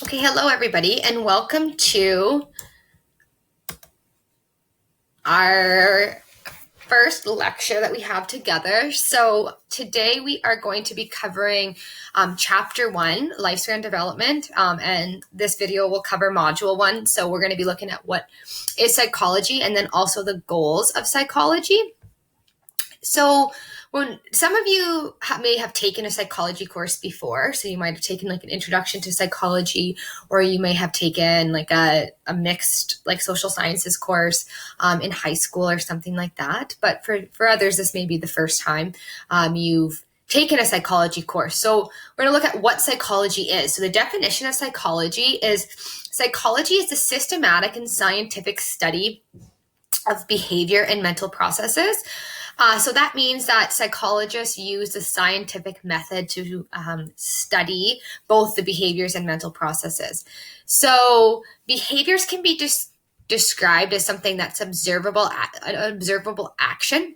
Okay, hello everybody, and welcome to our first lecture that we have together. So today we are going to be covering Chapter 1, Lifespan Development, and this video will cover Module 1. So we're going to be looking at what is psychology and then also the goals of psychology. So when some of you may have taken a psychology course before, so you might have taken like an introduction to psychology, or you may have taken like a mixed like social sciences course in high school or something like that. But for others, this may be the first time you've taken a psychology course. So we're going to look at what psychology is. So the definition of psychology is the systematic and scientific study of behavior and mental processes. So that means that psychologists use the scientific method to study both the behaviors and mental processes. So behaviors can be described as something that's an observable action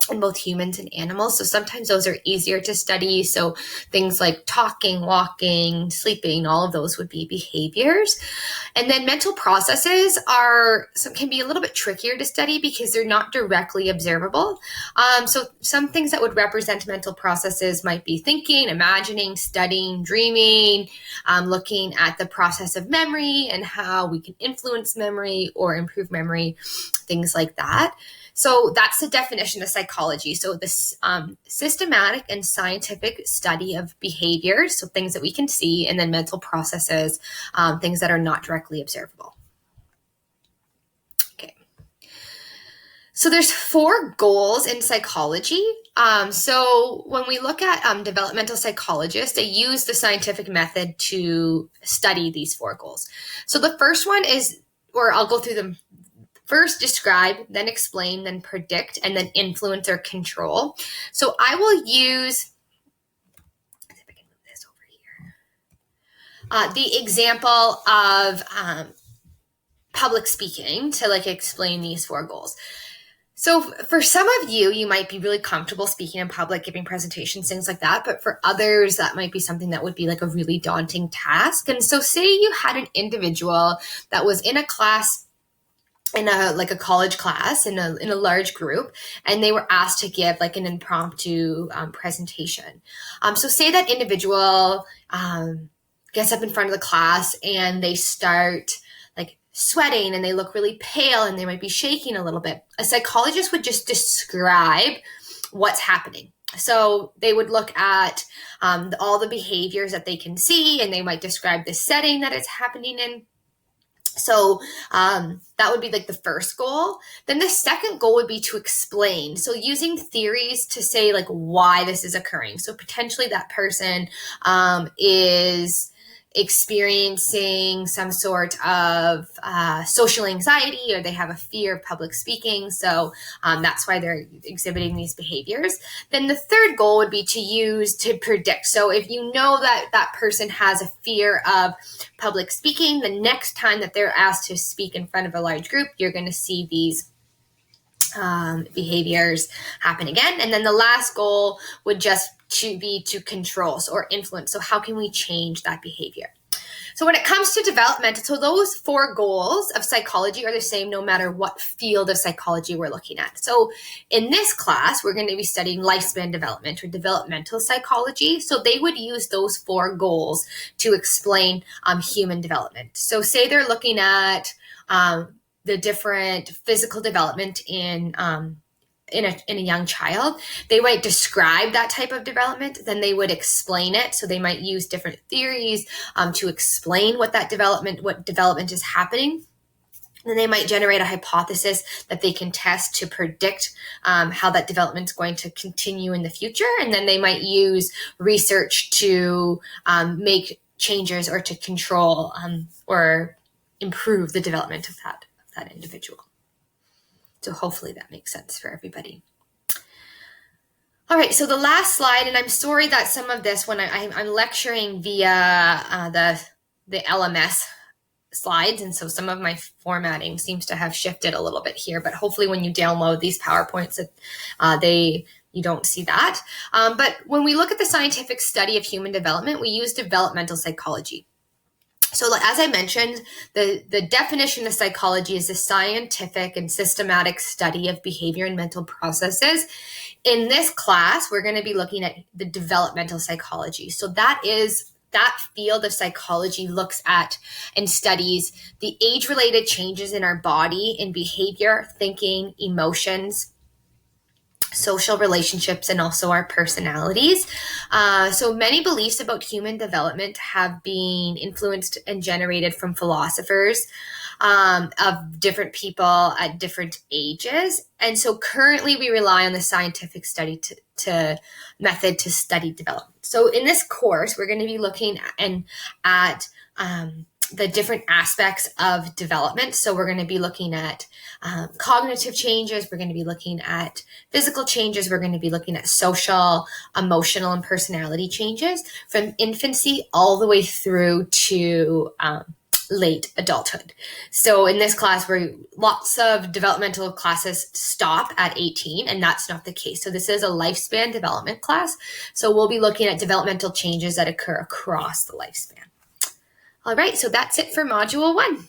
in both humans and animals. So sometimes those are easier to study. So things like talking, walking, sleeping, all of those would be behaviors. And then mental processes can be a little bit trickier to study because they're not directly observable. So some things that would represent mental processes might be thinking, imagining, studying, dreaming, looking at the process of memory and how we can influence memory or improve memory, things like that. So that's the definition of psychology. So this systematic and scientific study of behaviors, so things that we can see, and then mental processes, things that are not directly observable. Okay. So there's 4 goals in psychology. So when we look at developmental psychologists, they use the scientific method to study these 4 goals. So the first one is, or I'll go through them. First, describe, then explain, then predict, and then influence or control. So I will use, let's see if I can move this over here, the example of public speaking to like explain these 4 goals. So for some of you, you might be really comfortable speaking in public, giving presentations, things like that. But for others, that might be something that would be like a really daunting task. And so say you had an individual that was in a class, in a college class in a large group, and they were asked to give like an impromptu presentation. So say that individual gets up in front of the class and they start like sweating and they look really pale and they might be shaking a little bit. A psychologist would just describe what's happening. So they would look at all the behaviors that they can see, and they might describe the setting that it's happening in. So that would be like the first goal. Then the second goal would be to explain. So using theories to say like why this is occurring. So potentially that person is experiencing some sort of social anxiety, or they have a fear of public speaking. So that's why they're exhibiting these behaviors. Then the third goal would be to predict. So if you know that that person has a fear of public speaking, the next time that they're asked to speak in front of a large group, you're going to see these behaviors happen again. And then the last goal would just to control or influence. So how can we change that behavior? So when it comes to development, so those 4 goals of psychology are the same no matter what field of psychology we're looking at. So in this class, we're going to be studying lifespan development or developmental psychology. So they would use those 4 goals to explain human development. So say they're looking at the different physical development in a young child. They might describe that type of development, then they would explain it. So they might use different theories to explain what development is happening. Then they might generate a hypothesis that they can test to predict how that development is going to continue in the future. And then they might use research to make changes or to control or improve the development of that individual. So hopefully that makes sense for everybody. All right, so the last slide, and I'm sorry that some of this, when I'm lecturing via the LMS slides, and so some of my formatting seems to have shifted a little bit here, but hopefully when you download these PowerPoints, you don't see that. But when we look at the scientific study of human development, we use developmental psychology. So as I mentioned, the definition of psychology is a scientific and systematic study of behavior and mental processes. In this class, we're going to be looking at the developmental psychology. So that field of psychology looks at and studies the age-related changes in our body, in behavior, thinking, emotions, social relationships, and also our personalities. So many beliefs about human development have been influenced and generated from philosophers of different people at different ages. And so currently we rely on the scientific study method to study development. So in this course, we're going to be looking at the different aspects of development. So we're going to be looking at cognitive changes. We're going to be looking at physical changes. We're going to be looking at social, emotional, and personality changes from infancy all the way through to late adulthood. So in this class, where lots of developmental classes stop at 18, and that's not the case. So this is a lifespan development class. So we'll be looking at developmental changes that occur across the lifespan. All right, so that's it for Module 1.